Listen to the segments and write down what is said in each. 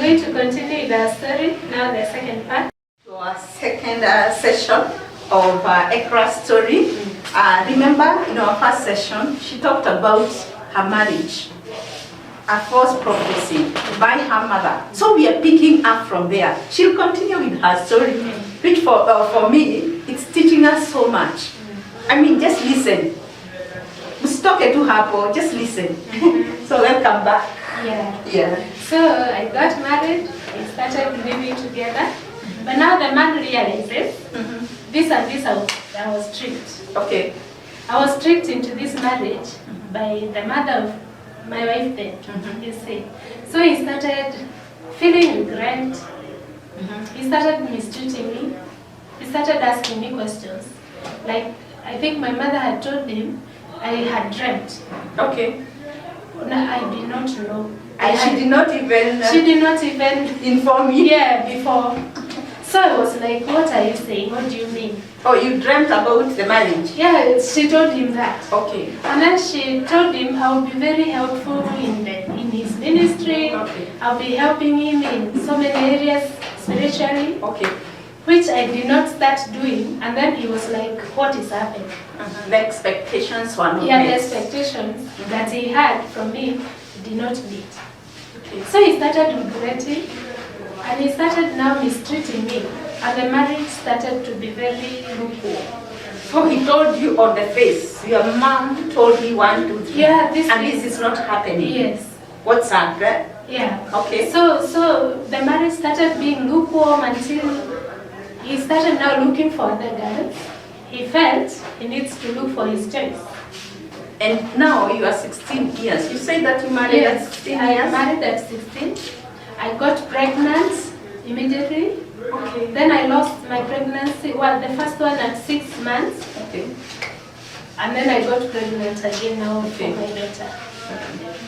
going to continue with our story, now the second part. To our second session of Ekra story. Remember, in our first session, she talked about her marriage, a false prophecy by her mother. So we are picking up from there. She'll continue with her story, which for me, it's teaching us so much. I mean, just listen. Usitoke tu hapo, just listen. So welcome back. Yeah. So I got married, we started living together. But now the man realizes this and this I was tricked. Okay. I was tricked into this marriage by the mother of my wife then, you see. So he started feeling regret. He started mistreating me. He started asking me questions. Like, I think my mother had told him I had dreamt. Okay. No, I did not know. And she did not even inform you? Yeah, before. So I was like, what are you saying? What do you mean? Oh, you dreamt about the marriage? Yeah, she told him that. Okay. And then she told him I'll be very helpful in his ministry. Okay. I'll be helping him in so many areas spiritually. Okay. Which I did not start doing. And then he was like, what is happening? The expectations were not Yeah, met. the expectations that he had from me did not meet. Okay. So he started regretting. And he started now mistreating me. And the marriage started to be very lukewarm. So he told you on the face, your mom told you 1, 2, 3. Yeah, this is not happening. Yes. What's up, right? Yeah. Okay. So the marriage started being lukewarm until he started now looking for other girls. He felt he needs to look for his choice. And now you are 16 years. You say that you married at 16 years? I married at 16. I got pregnant immediately. Okay. Then I lost my pregnancy, well, the first one at 6 months. Okay. And then I got pregnant again now Okay. for my daughter.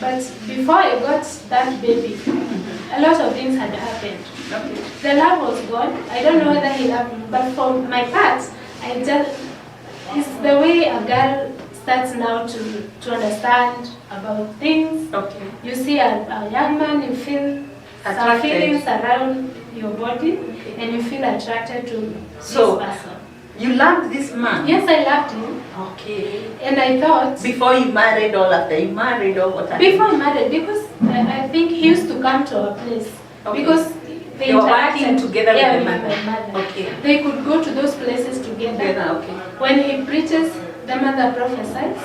But before I got that baby, a lot of things had happened. Okay. The love was gone. I don't know whether he loved me, but for my part, it's the way a girl starts now to understand about things. Okay. You see a young man, you feel some Attracted. feelings around your body, and you feel attracted to this person. You loved this man? Yes, I loved him. Okay. And I thought... Before you married or after you married or what? Before I married, because I think he used to come to our place. Okay. Because they were working together with my mother. Okay. They could go to those places together. Okay. When he preaches, the mother prophesies.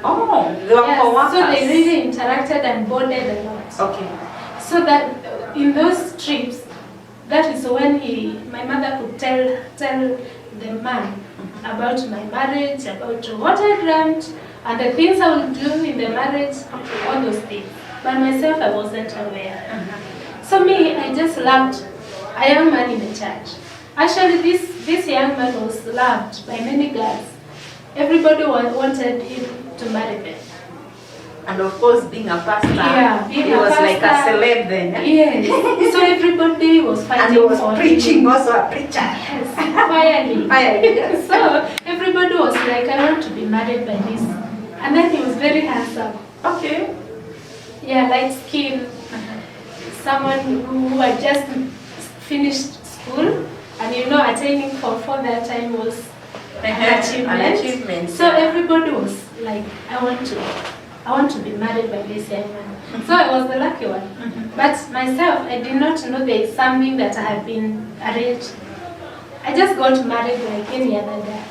Oh, they were co-workers. So they really interacted and bonded a lot. Okay. So that in those trips, that is when my mother could tell the man about my marriage, about what I dreamt, and the things I would do in the marriage, all those things. But myself, I wasn't aware. So me, I just loved a young man in the church. Actually, this young man was loved by many girls. Everybody wanted him to marry them. And of course, being a pastor, being he a was pastor, like a celeb then. Yes. So everybody was fighting and he was for preaching, him. also a preacher. Yes, fiery. Yes. So everybody was like, I want to be married by this. And then he was very handsome. Okay. Yeah, light skin. Someone who had just finished school. And you know, attaining for that time was an achievement. So everybody was like, I want to be married by this young man. So I was the lucky one. But myself, I did not know there is something that I have been arranged. I just got married like any other guy.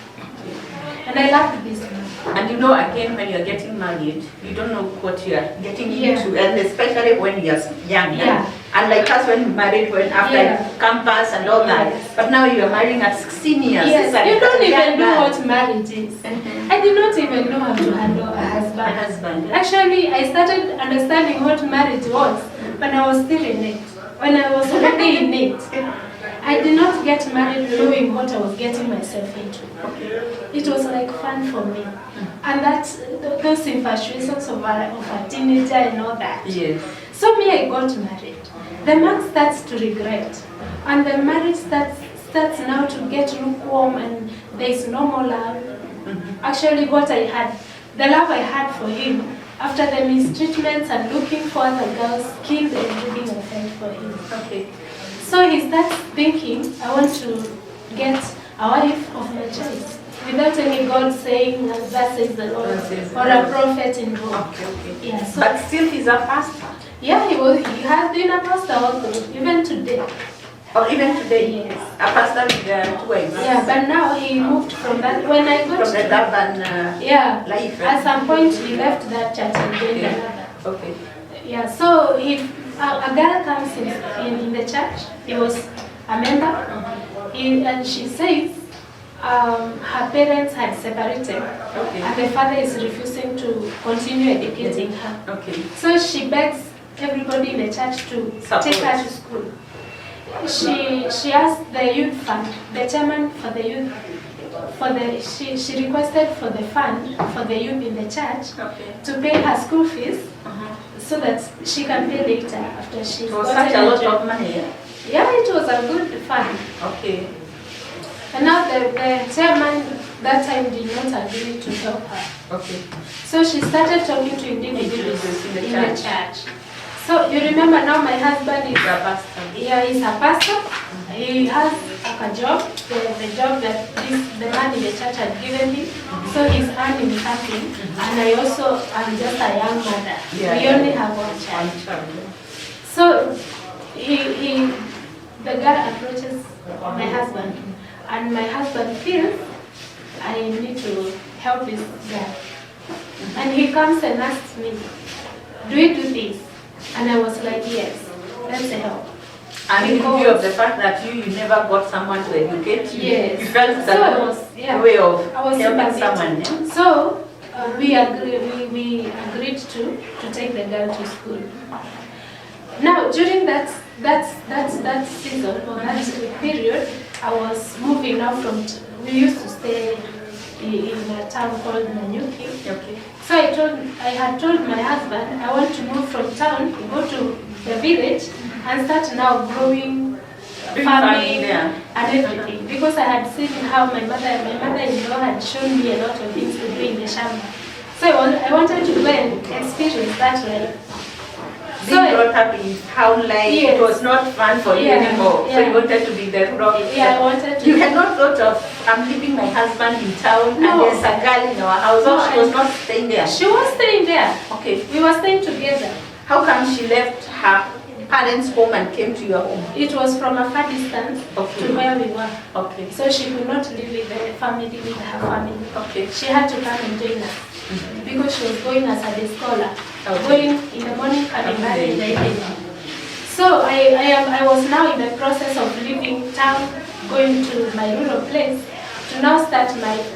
And I loved this man. And you know, again, when you're getting married, you don't know what you're getting into, and especially when you're young. Yeah. And like us when we married, when after campus and all that. Yes. But now you're marrying at 16 years. Yes, It's you don't even know young what marriage is. I did not even know how to handle a husband. yeah. Actually, I started understanding what marriage was when I was still in it. When I was already in it. I did not get married knowing what I was getting myself into. It was like fun for me. And those infatuations of a teenager and all that. Yes. So me, I got married. The man starts to regret. And the marriage starts now to get lukewarm and there is no more love. Actually, what I had, the love I had for him, after the mistreatments and looking for other girls, killed and reading a friend for him. Okay. So he starts thinking, I want to get a wife of my choice, without any God saying, that says the Lord, or a prophet involved. Okay. Yeah, so, But still he's a pastor. yeah, he has been a pastor also, even today. Or even today, Yes. a pastor with 2 wives. Yeah, but now he moved from that. When I got From the to urban yeah, life. at some point he left that church and joined another. Okay. Yeah, so a girl comes in the church. He was a member, and she says her parents had separated, Okay. and the father is refusing to continue educating her. Okay. So she begs everybody in the church to take her to school. She asked the youth fund, the chairman for the youth, she requested for the fund for the youth in the church to pay her school fees so that she can pay later after she It was such a lot of money. Yeah, it was a good fund. Okay. And now the chairman that time did not agree to help her. Okay. So she started talking to individuals in the church. So you remember now my husband is a pastor. Yeah, he's a pastor. He has a job, the job that the man in the church had given him. So he's earning something. And I also am just a young mother. We only have one child. So the girl approaches my husband, and my husband feels I need to help this girl. And he comes and asks me, do we do this? And I was like, yes, let's help. And in view of the fact that you never got someone to educate you, yes. you felt that So was a way of helping someone. Yeah? So we agreed to take the girl to school. Now during that season or that period, I was moving out from. We used to stay in a town called Nanyuki. Okay. So I had told my husband I want to move from town, go to the village, and start now growing farming and everything. Because I had seen how my mother-in-law had shown me a lot of things to do in the shamba. So I wanted to go and experience that life. Being brought up in town life, it was not fun for you anymore. So you wanted to be the rock. Yeah, I wanted to. You had not thought of, I'm leaving my husband in town and there's a girl in our house. No, she was not staying there. She was staying there. Okay. We were staying together. How come she left her parents' home and came to your home? It was from a far distance to where we were. Okay. So she could not live with the family, with her family. Okay. She had to come and join us because she was going as a day scholar. Going in the morning, coming back in the evening. So I was now in the process of leaving town, going to my rural place, to now start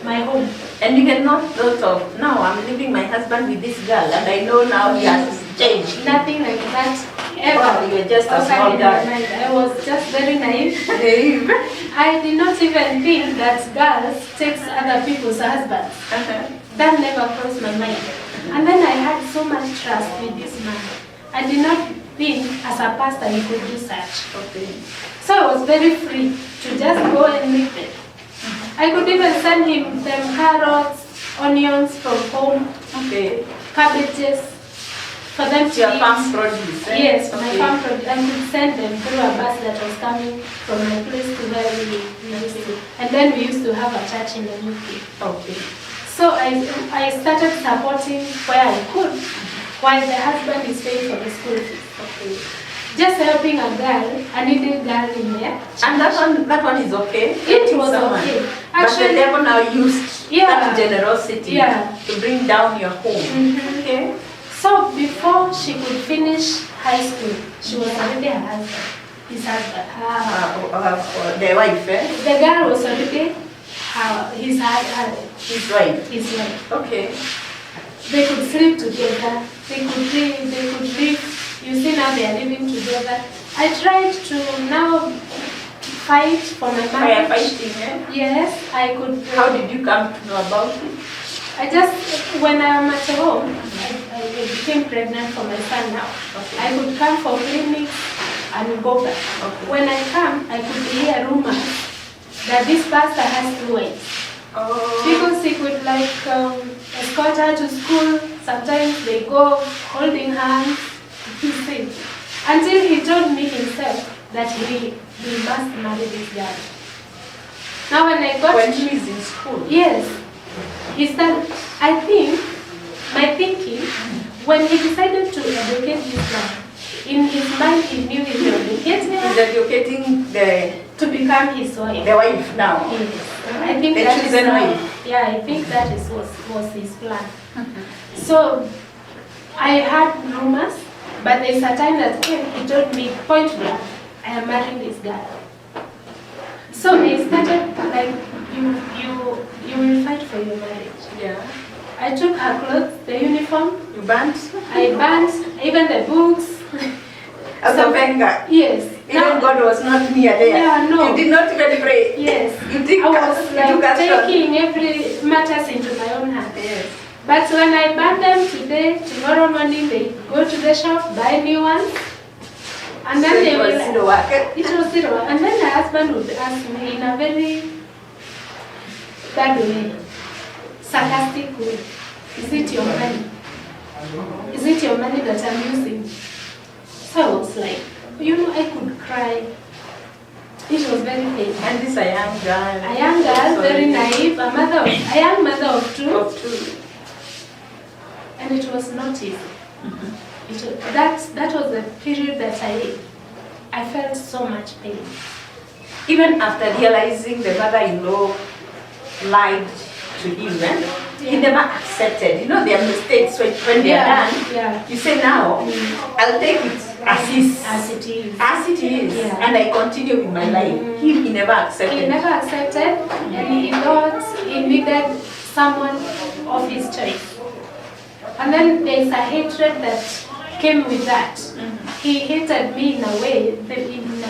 my home. And you had not thought of, now I'm leaving my husband with this girl and I know now he has changed. Nothing like that ever. Wow, you were just a small girl. I was just very naive. I did not even think that girls takes other people's husbands. That never crossed my mind. And then I had so much trust with this man. I did not think as a pastor he could do such. Okay. So I was very free to just go and live there. I could even send him them carrots, onions from home, cabbages, for them to your eat. farm produce. Yes, my farm produce. I could send them through a bus that was coming from my place to where we used to. And then we used to have a church in the UK. Okay. So I started supporting where I could, while the husband is paying for the school fees. Okay. Just helping a girl, a needy girl in there. And that one is okay? It was okay. Actually, but the devil now used that generosity to bring down your home. Okay. So before she could finish high school, she was already her husband. His husband. The wife, eh? The girl was already his wife. His wife. Okay. They could sleep together. They could live. You see now they are living together. I tried to now fight for my marriage. Fighting, eh? Yes, I could. How did you come to know about it? I just, when I am at home, I became pregnant for my son now. Okay. I could come for clinics and go back. Okay. When I come, I could hear rumors that this pastor has 2 wives. Because he could escort her to school, Sometimes they go holding hands, you see, until he told me himself that we must marry this girl. Now when I got When she is in school? Yes. He said, I think, my thinking, when he decided to educate this girl, in his mind he knew he was educating her. He's educating to become his wife. The wife now. Yes. I think The that is chosen how, wife. yeah, I think that was his plan. So I heard rumors, but there's a time that he told me point blank, I am marrying this guy. So I started like, you will fight for your marriage. Yeah. I took her clothes, the uniform. You burnt? I burnt even the books. As a beggar? Yes. Even God was not near there? Yeah, no. You did not even pray? Yes. You did I was like action. taking every matters into my own hands. Yes. But when I burn them today, tomorrow morning they go to the shop, buy new ones. And then So they it will... was zero work? It was zero. And then the husband would ask me in a very bad way, sarcastic way, is it your money? Is it your money that I'm using? So I was like, I could cry. It was very painful. And this a young girl? A young girl, very naive, a young mother of two. Of two. And it was not easy. That was the period that I felt so much pain. Even after realizing the mother-in-law lied to him, he never accepted. You know their mistakes when they are done. Yeah. You say now, I'll take it as is. As it is. As it is. Yeah. And I continue with my life. He never accepted. He never accepted, and he thought he needed someone of his choice. And then there's a hatred that came with that. He hated me in a way, in a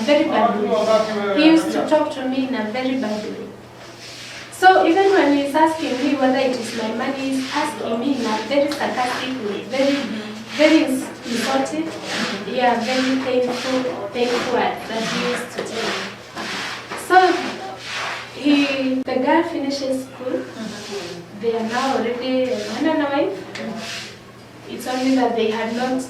very bad way. He used to talk to me in a very bad way. So even when he's asking me whether it is my money, he's asking me in a very sarcastic way, very insulting, yeah, very painful words that he used to tell me. So the girl finishes school. They are now already a man and a wife. It's only that they had not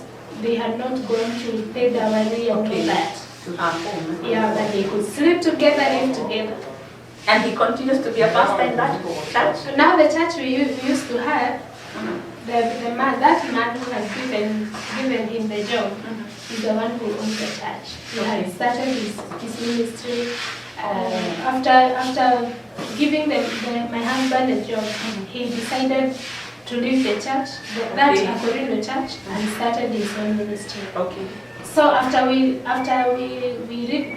gone to pay dowry and all that. To her home. Yeah, but they could sleep together, live together. And he continues to be a pastor in that church? So now the church we used to have, that man who has given him the job is the one who owns the church. He had started his ministry after giving my husband a job. He decided to leave the church, that Akorino church, and started his own ministry. Okay. So after we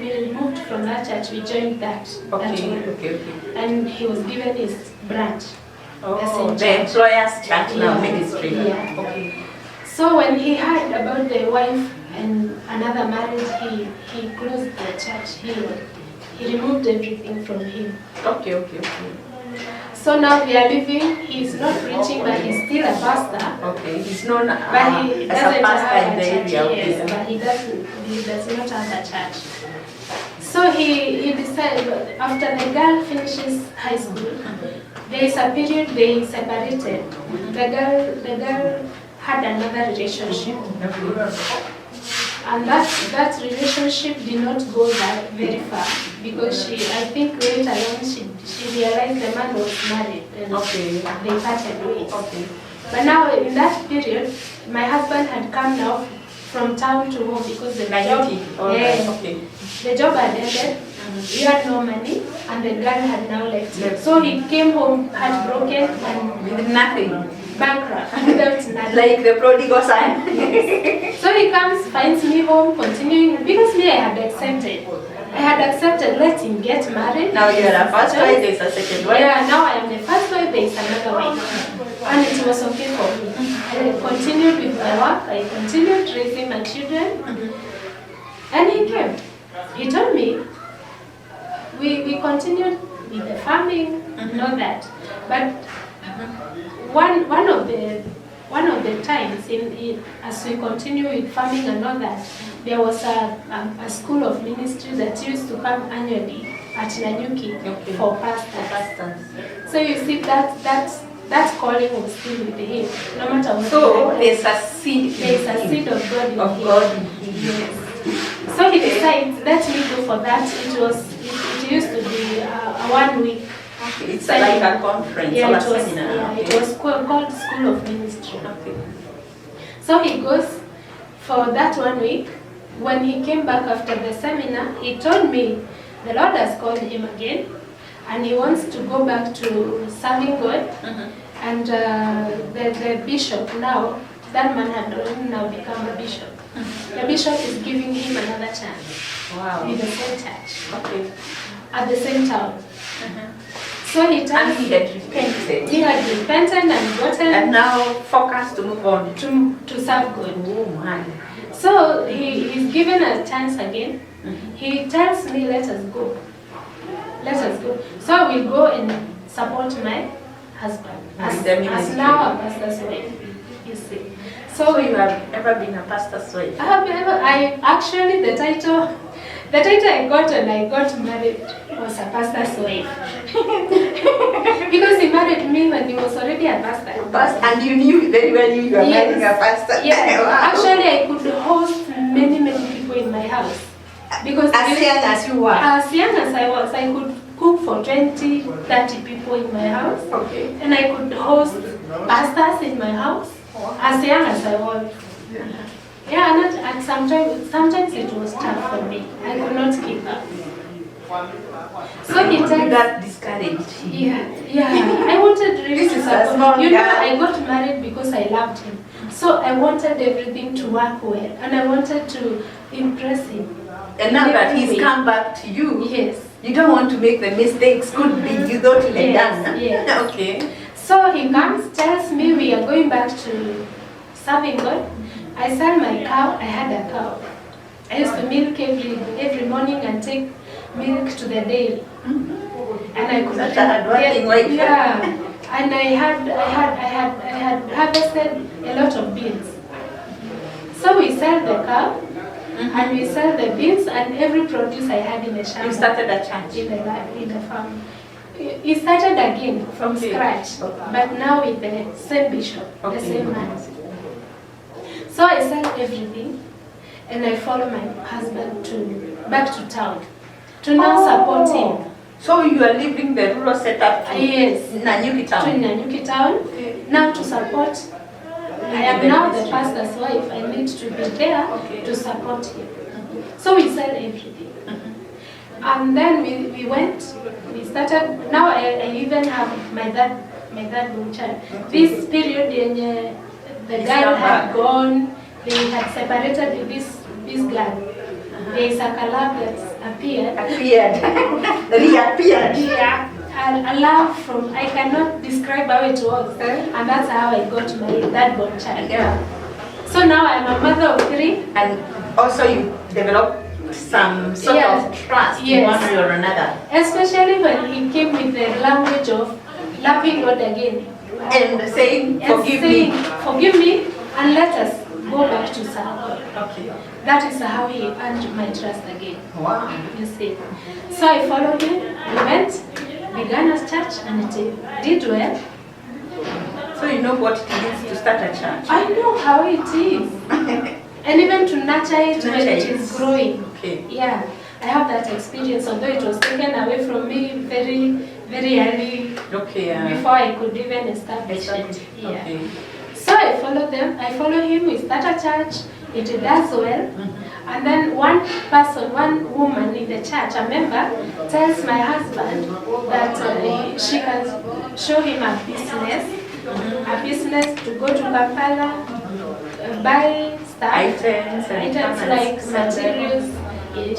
removed from that church, we joined that. Okay. And he was given his branch. Oh, the employer's church now, ministry. Yeah. Okay. So when he heard about the wife and another marriage, he closed the church. He removed everything from him. Okay. So now we are living. He's not preaching, but he's still a pastor. Okay, he's known But he as a doesn't pastor have in a the church. area. Yes, but he does not have a church. So he decided, after the girl finishes high school, there is a period they separated. The girl had another relationship. And that relationship did not go that very far, because I think later on she realized the man was married and they parted ways. Okay. But now in that period, my husband had come now from town to home because the job had ended. He had no money, and the girl had now left him. So he came home heartbroken and with nothing, bankrupt, without nothing. Like the prodigal son. So he comes, finds me home, continuing, because me, I had accepted, let him get married. Now you are a first wife, there's a second wife. Yeah, now I am the first wife, there is another wife. And it was okay for me. I continued with my work, I continued raising my children. And he came. He told me, we continued with the farming and all that. But one of the times as we continue with farming and all that, there was a school of ministry that used to come annually at Nanyuki for pastors. So you see that that calling was still with him, no matter what. So there's a seed. There's a seed of God in him. God in him. Yes. So he decides, let me go for that. It used to be a 1 week. Okay. It's like a conference or a seminar. Yeah, okay. it was called School of Ministry. Okay. So he goes for that 1 week. When he came back after the seminar, he told me the Lord has called him again and he wants to go back to serving God. And the bishop now, that man had now become a bishop. The bishop is giving him another chance. Wow. In the same church. Okay. At the same town. So he And he had repented. He had repented and gotten And now focused to move on. to serve God. Oh man. So he's given a chance again. He tells me, let us go. Let us go. So I will go and support my husband. As now a pastor's wife. You see. So you have ever been a pastor's wife? I actually the title I got when I got married was a pastor's wife. Because he married me when he was already a pastor. And you knew very well you were marrying a pastor. Yes. Wow. Actually, I could host many people in my house. Because as young as you were? As young as I was, I could cook for 20, 30 people in my house. Okay. And I could host pastors in my house. As young as I was. Yeah, and sometimes it was tough for me. I could not keep up. So he tells that discouraged him. Yeah. I wanted really to support. You know, I got married because I loved him. So I wanted everything to work well, and I wanted to impress him. And now that he's come back to you, yes, you don't want to make the mistakes. Could be you thought he had done. Yes. Okay. So he comes, tells me we are going back to serving God. I sell my cow. I had a cow. I used to milk every morning and take milk to the dairy. And I could Such a hard-working wife. Yeah. And I had harvested a lot of beans. So we sell the cow and we sell the beans and every produce I had in the shamba. You started a church in the farm. He started again from scratch, but now with the same bishop, the same man. So I sell everything, and I follow my husband back to town to now support him. So you are leaving the rural setup to yes, Nanyuki town? To Nanyuki town, now to support. I am now the pastor's wife. I need to be there to support him. So we sell everything. And then we went, we started, now I even have my dad born child. This period, the girl had gone, they had separated with this girl. There is a collab that's appeared. Reappeared. Yeah. A love from, I cannot describe how it was. And that's how I got my dad born child. Yeah. So now I'm a mother of 3. And also you developed some sort of trust in one way or another. Especially when he came with the language of loving God again. And saying, forgive me. Forgive me and let us go back to serve God. Okay. That is how he earned my trust again. Wow. You see. So I followed him, we went, began a church and it did well. So you know what it means to start a church? I know how it is. And even to nurture it when it is growing. Okay. Yeah, I have that experience, although it was taken away from me very, very early. Okay. Before I could even establish it. Yeah. Okay. So I follow them. I follow him. We start a church. It does well. And then one woman in the church, a member, tells my husband that she can show him a business to go to Kampala, buy stuff, items like materials,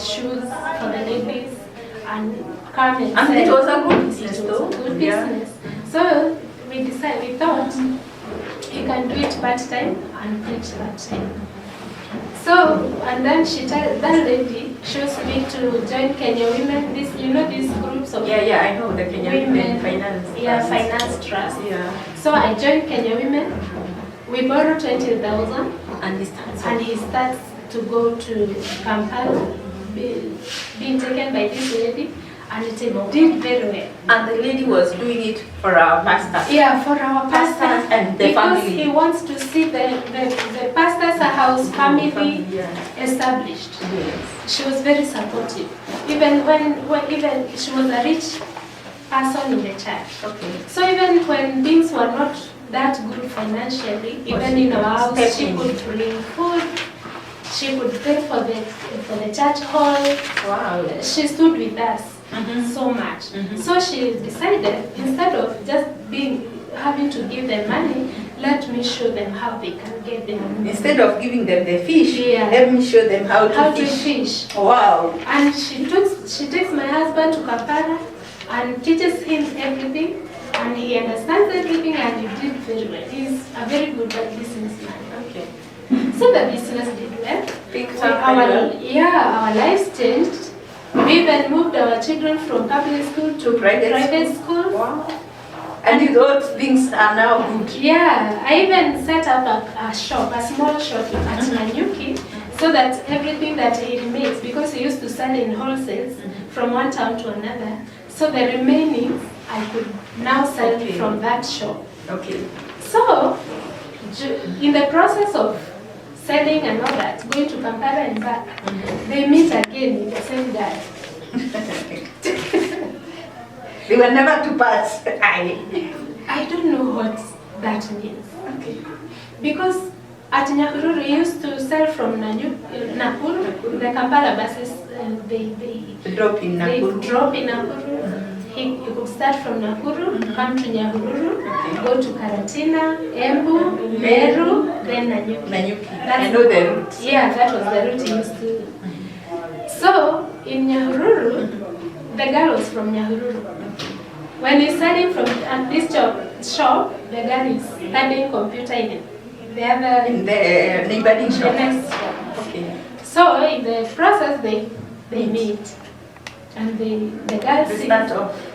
shoes for the ladies, and come and sell. It was a good business, though. It was a good business. So we thought he can do it part-time and preach part-time. So, and then that lady shows me to join Kenya Women, these groups of I know the Kenya Women Finance. Yeah, Finance Trust. Yeah. So I joined Kenya Women. We borrow 20,000. And he starts to go to Kampala, being taken by this lady. and it did very well. And the lady was doing it for our pastor. Yeah, for our pastor and the because family. he wants to see the pastor's house family established. Yes. She was very supportive. Even when even she was a rich person in the church. Okay. So even when things were not that good financially, even in our house, she could bring food. She could pay for the church hall. Wow. She stood with us so much. So she decided, instead of just having to give them money, let me show them how they can get the money. Instead of giving them the fish, Yeah. let me show them how to fish. Wow. And she takes my husband to Kampala and teaches him everything, and he understands everything, and he did very well. He's a very good businessman. Okay. So the business did well. Our Our lives changed. We even moved our children from public school to private school. Wow. And those things are now good. Yeah, I even set up a shop, a small shop at Nanyuki, so that everything that he makes, because he used to sell in wholesales from one town to another, so the remaining I could now sell from that shop. Okay. So, in the process of selling and all that, going to Kampala and back, they meet again with the same guy. They were never to pass. I don't know what that means. Okay. Because at Nyahururu, he used to sell from Nakuru, the Kampala buses, they drop in Nakuru. They drop in Nakuru. He could start from Nakuru, come to Nyahururu, go to Karatina, Embu, Meru, then Nanyuki. I know the route. Yeah, that was the route he used to do. So, in Nyahururu, the girl was from Nyahururu. When he's studying from this shop, the girl is studying computer in the neighboring shop. The next shop. Okay. So, in the process, they meet. And the girl says,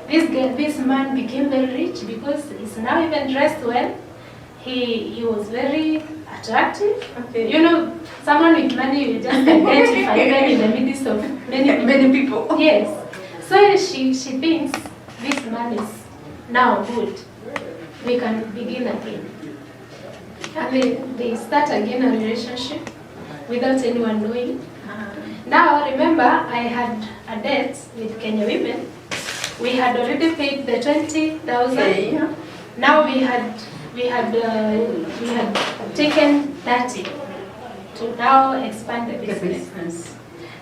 this man became very rich because he's now even dressed well. He was very attractive. Okay. You know, someone with money you just identify even in the midst of many people. Yes. So she thinks this man is now good. We can begin again. And they start again a relationship without anyone knowing. Now, remember, I had a debt with Kenya Women. We had already paid the 20,000. Okay. Now we had taken 30 to now expand the business.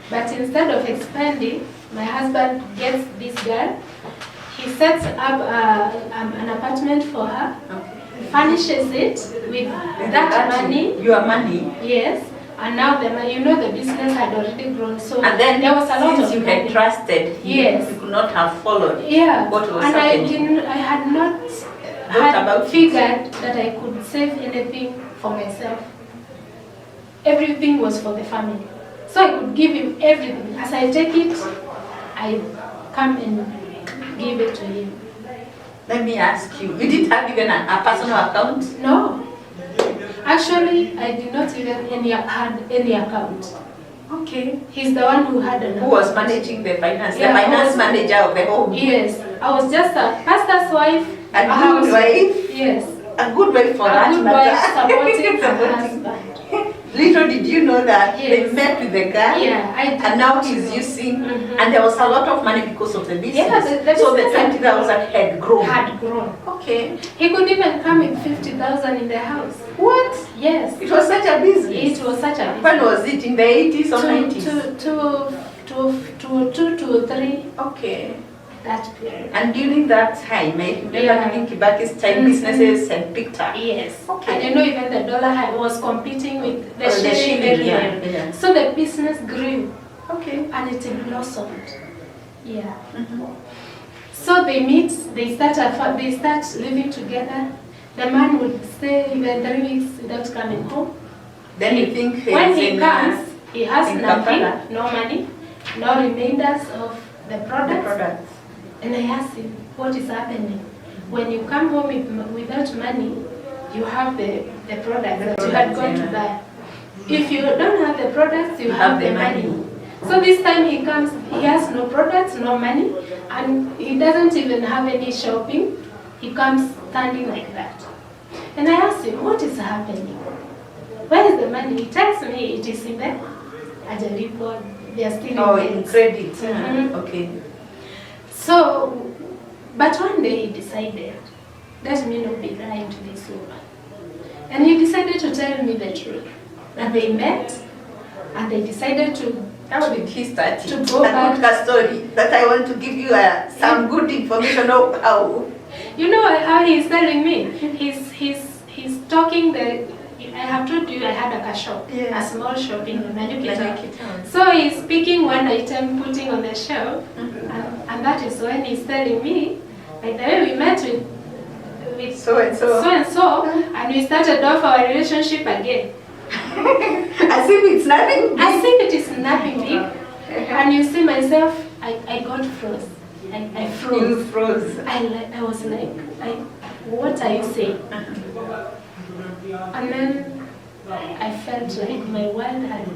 But instead of expanding, my husband gets this girl. He sets up an apartment for her, furnishes it with that money. Your money? Yes. And now the business had already grown, so and then there was a lot of you had trusted him, yes, you could not have followed. Yeah, what was and happening. I had not figured that I could save anything for myself. Everything was for the family, so I could give him everything. As I take it, I come and give it to him. Let me ask you, you didn't have even a personal account? No. Actually, I did not even had any account. Okay. He's the one who had an account. Who was managing the finance? Yeah, the finance manager of the home? Yes. I was just a pastor's wife. A good wife? Yes. A good wife for that matter. A good wife supporting her husband. Little did you know that yes. they met with the guy, yeah, I did. And now he's using, and there was a lot of money because of the business. Yeah, so the 20,000 had grown. Had grown. Okay. He could even come with 50,000 in the house. What? Yes. It was such a business. It was such a business. When was it? In the 80s or 90s? 2003. Okay. That period. And during that time, I remember during Kibaki's time, businesses had picked up. Yes. Okay. And even the dollar was competing with the shilling very well. Yeah. So the business grew. Okay. And it blossomed. Yeah. So they meet, they start living together. The man would stay even 3 weeks without coming home. Then you think when he comes, he has nothing, Kampala. no money, no remainders of the products. And I asked him, what is happening? When you come home without money, you have the products that you had gone to buy. If you don't have the products, you have the money. So this time he comes, he has no products, no money, and he doesn't even have any shopping. He comes standing like that. And I asked him, what is happening? Where is the money? He tells me it is in the Ajalipo. They are still in credit. Okay. So, but one day he decided, let me not be lying to this woman. And he decided to tell me the truth. And they met, and they decided to... How did he start it? To go back. A story that I want to give you some good information of how. You know how he's telling me? He's talking the... I have told you I had a shop, a small shop in Nanyuki. So he's picking one item, putting on the shelf, and that is when he's telling me, by the way, we met with so and so, and we started off our relationship again. As if it's nothing big. As if it is nothing big. And you see myself, I got froze. I froze. You froze. I was like, what are you saying? And then I felt like my world had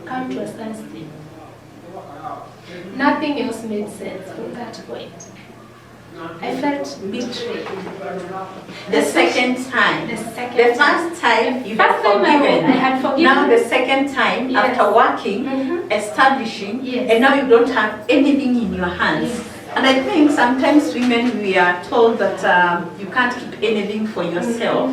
come to a standstill. Nothing else made sense from that point. I felt betrayed. The second time. The second The first time you had forgiven. I had forgiven. Now the second time, after working, establishing, and now you don't have anything in your hands. And I think sometimes women, we are told that you can't keep anything for yourself.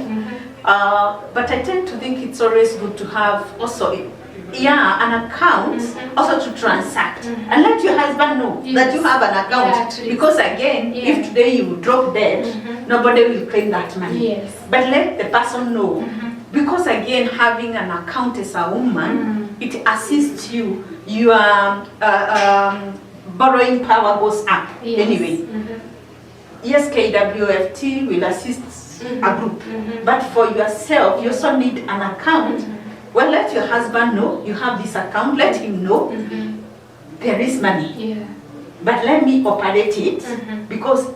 But I tend to think it's always good to have also an account also to transact and let your husband know that you have an account, because again if today you drop dead, nobody will claim that money, but let the person know, because again having an account as a woman, it assists you, your borrowing power goes up anyway. Yes, KWFT will assist a group, but for yourself you also need an account. Well, let your husband know you have this account, let him know there is money, but let me operate it, because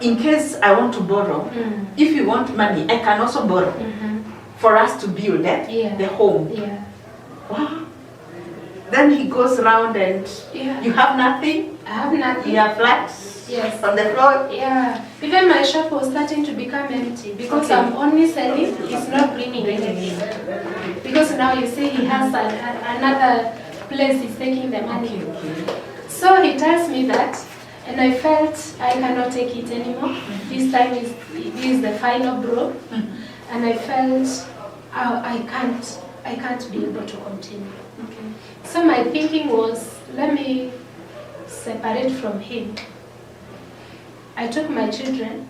in case I want to borrow, if you want money, I can also borrow for us to build the home. Wow. Then he goes around and you have nothing? I have nothing. You have flats? Yes. On the floor? Yeah. Even my shop was starting to become empty because I'm only selling, it's not bringing anything. Because now you see he has another place he's taking the money. So he tells me that, and I felt I cannot take it anymore. This time this is the final blow. And I felt I can't be able to continue. So my thinking was, let me separate from him. I took my children.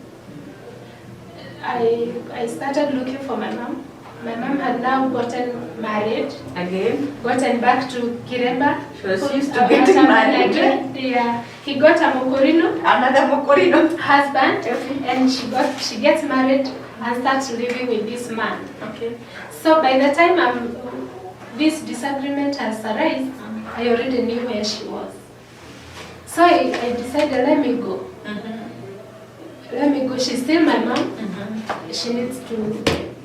I started looking for my mom. My mom had now gotten married. Again? Gotten back to Kiremba. She was used to getting married. Again. He got a Mokorino. Another Mokorino. Husband. And she gets married and starts living with this man. So by the time this disagreement has arisen, I already knew where she was. So I decided, let me go. Let me go. She's still my mom. She needs to,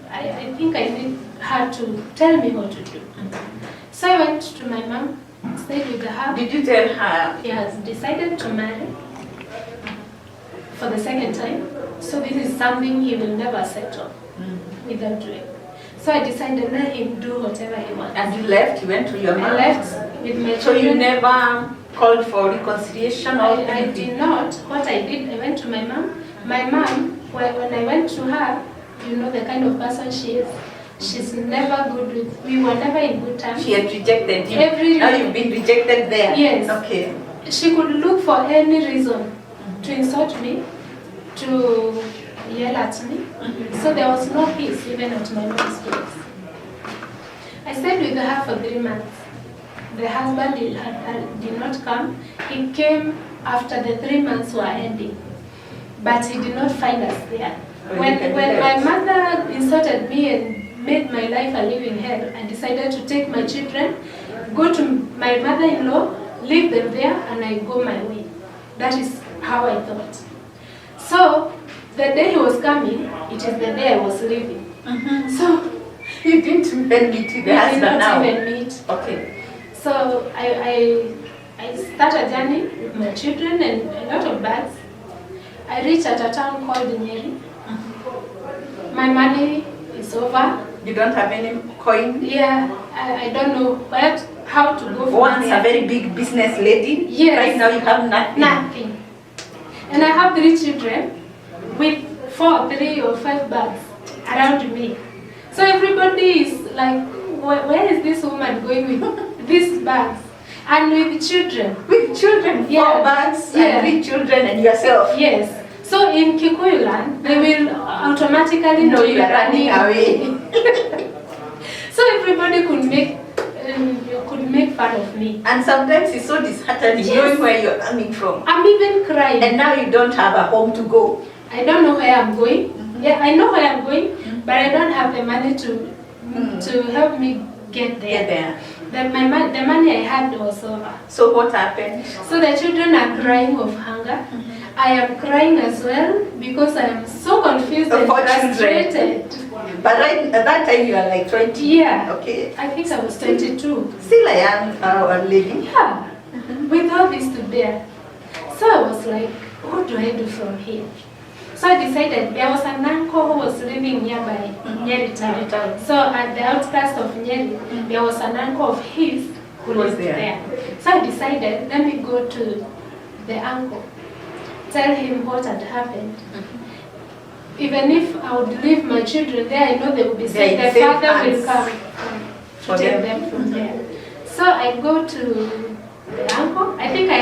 I think I need her to tell me what to do. So I went to my mom, stayed with her. Did you tell her? He has decided to marry for the second time. So this is something he will never settle without doing. So I decided let him do whatever he wants. And you left? You went to your mom? I left with my children. So you never called for reconciliation or anything? I did not. What I did, I went to my mom. My mom, when I went to her, you know the kind of person she is. She's never good with, we were never in good terms. She had rejected you. Now you've been rejected there. Yes. Okay. She could look for any reason to insult me, to yell at me. So there was no peace even at my mom's place. I stayed with her for 3 months. The husband did not come. He came after the 3 months were ending. But he did not find us there. When my mother insulted me and made my life a living hell, I decided to take my children, go to my mother-in-law, leave them there, and I go my way. That is how I thought. So the day he was coming, it is the day I was leaving. So you didn't even meet the husband now? We did not even meet. Okay. So So I start a journey with my children and a lot of bags. I reach at a town called Nyeri. My money is over. You don't have any coin? Yeah, I don't know how to go from Once there. a very big business lady, Yes. right now you have nothing. Nothing. And I have 3 children with 3 or 5 bags around me. So everybody is like, where is this woman going with these bags? And with children. With children, 4 bags, and 3 children and yourself. Yes. So in Kikuyu land, they will automatically know You are running away. So everybody could make fun of me. And sometimes it's so disheartening knowing where you're coming from. I'm even crying. And now you don't have a home to go. I don't know where I'm going. Yeah, I know where I'm going, but I don't have the money to help me get there. The money I had was over. So what happened? So the children are crying of hunger. I am crying as well because I am so confused and frustrated. But right at that time you are like 20. Yeah. Okay. I think I was 22. Still a young lady. Yeah. With all this to bear. So I was like, what do I do from here? So I decided there was an uncle who was living nearby Nyeri town. So at the outskirts of Nyeri, there was an uncle of his who lived there. So I decided, let me go to the uncle, tell him what had happened. Even if I would leave my children there, I know they will be safe. The father will come to take them from there. So I go to the uncle. I think I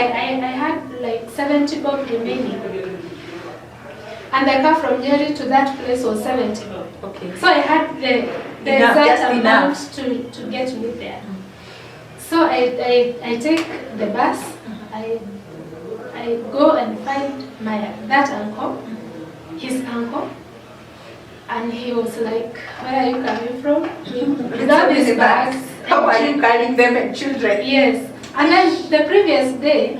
had like 70 bob remaining. And the car from Nyeri to that place was 70 bob. Okay. So I had the exact amount to get me there. So I take the bus. I go and find that uncle, his uncle, and he was like, where are you coming from? With all these bags. How are you carrying them and children? Yes. And then the previous day,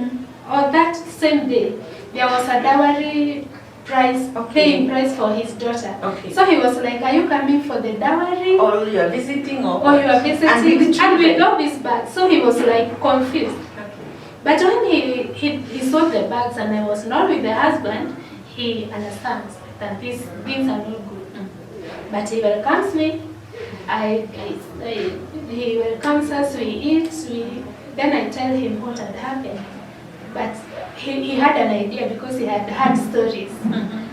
or that same day, there was a dowry price, paying price for his daughter. Okay. So he was like, are you coming for the dowry? Or you are visiting? Or you are visiting? And with all these bags. So he was like confused. But when he saw the bags and I was not with the husband, he understands that these things are not good. But he welcomes me. He welcomes us, we eat, then I tell him what had happened. But he had an idea because he had heard stories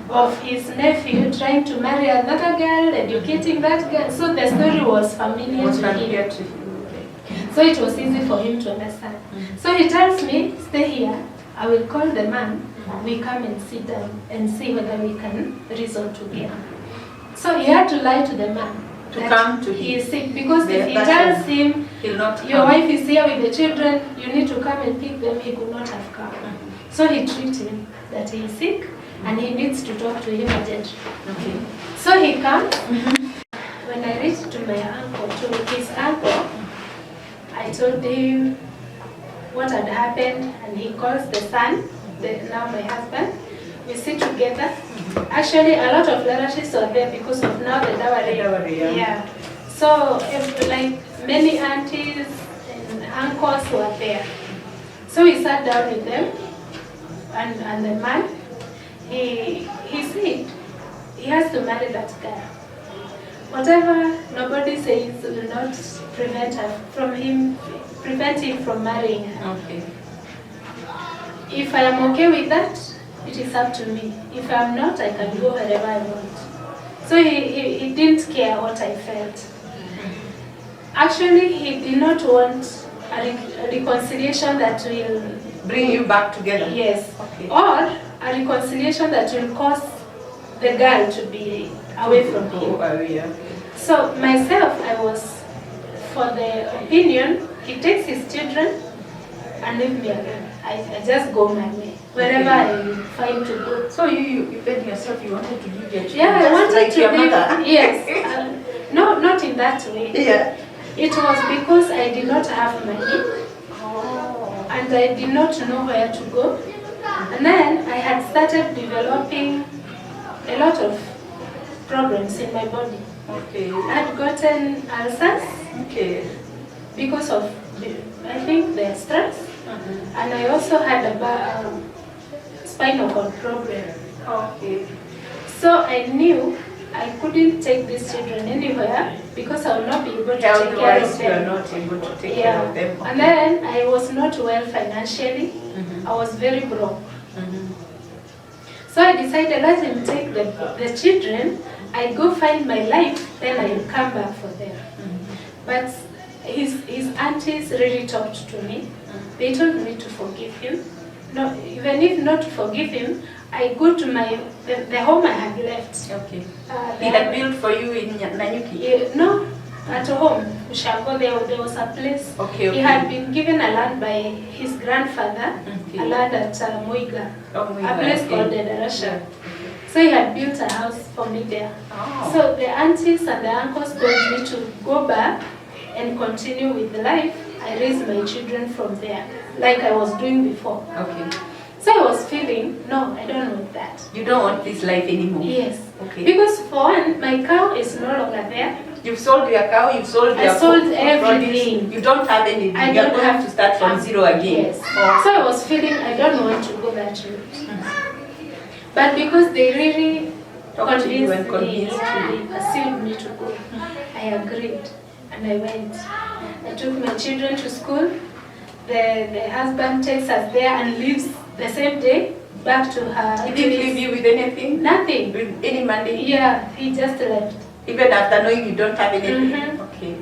of his nephew trying to marry another girl, educating that girl. So the story was familiar to him. So it was easy for him to understand. So he tells me, stay here, I will call the man, we come and sit down and see whether we can reason together. So he had to lie to the man. To come to him. He is sick because if he tells him, your wife is here with the children, you need to come and pick them, he could not have come. So he treats him that he is sick and he needs to talk to him urgently. Okay. So he comes. When I reached to his uncle, I told him what had happened and he calls the son, now my husband. We sit together. Actually, a lot of relatives are there because of now the dowry. Yeah. So, like many aunties and uncles were there. So we sat down with them, and the man, he said he has to marry that girl. Whatever nobody says will not prevent him from marrying her. Okay. If I am okay with that, it is up to me. If I'm not, I can go wherever I want. So he didn't care what I felt. Actually, he did not want a reconciliation that will bring you back together. Yes. Okay. Or a reconciliation that will cause the girl to be away from him. So myself, I was for the opinion, he takes his children and leave me alone. I just go my way, wherever I find to go. So you felt yourself you wanted to leave your children? Yeah, I wanted like to your leave. Mother. Yes. No, not in that way. Yeah. It was because I did not have money. And I did not know where to go. And then I had started developing a lot of problems in my body. Okay. I had gotten ulcers. Okay. Because of, I think think they're stressed. And I also had a spinal cord problem. Okay. So I knew I couldn't take these children anywhere because I would not be able to take care of Otherwise, you are them. not able to take care of them. Okay. And then I was not well financially. I was very broke. So I decided, let him take the children, I go find my life, then I will come back for them. But his aunties really talked to me. They told me to forgive him. No, even if not to forgive him, I go to the home I had left. Okay. He had built for you in Nanyuki? No, at home. Ushago, there was a place. Okay. He had been given a land by his grandfather, a land at Muiga, a place called Dedarasha. So he had built a house for me there. So the aunties and the uncles told me to go back and continue with the life. I raised my children from there, like I was doing before. Okay. So I was feeling, no, I don't want that. You don't want this life anymore? Yes. Okay. Because for one, my cow is no longer there. You've sold your cow, you've sold your I sold food everything. produce. You don't have anything. I You're don't going have to start from zero again. Yes. So I was feeling I don't want to go that route. But because they really convinced me, they pursued me to go, I agreed and I went. I took my children to school. The husband takes us there and leaves the same day back to her. He didn't leave you with anything? Nothing. With any money? Yeah, he just left. Even after knowing you don't have anything? Okay.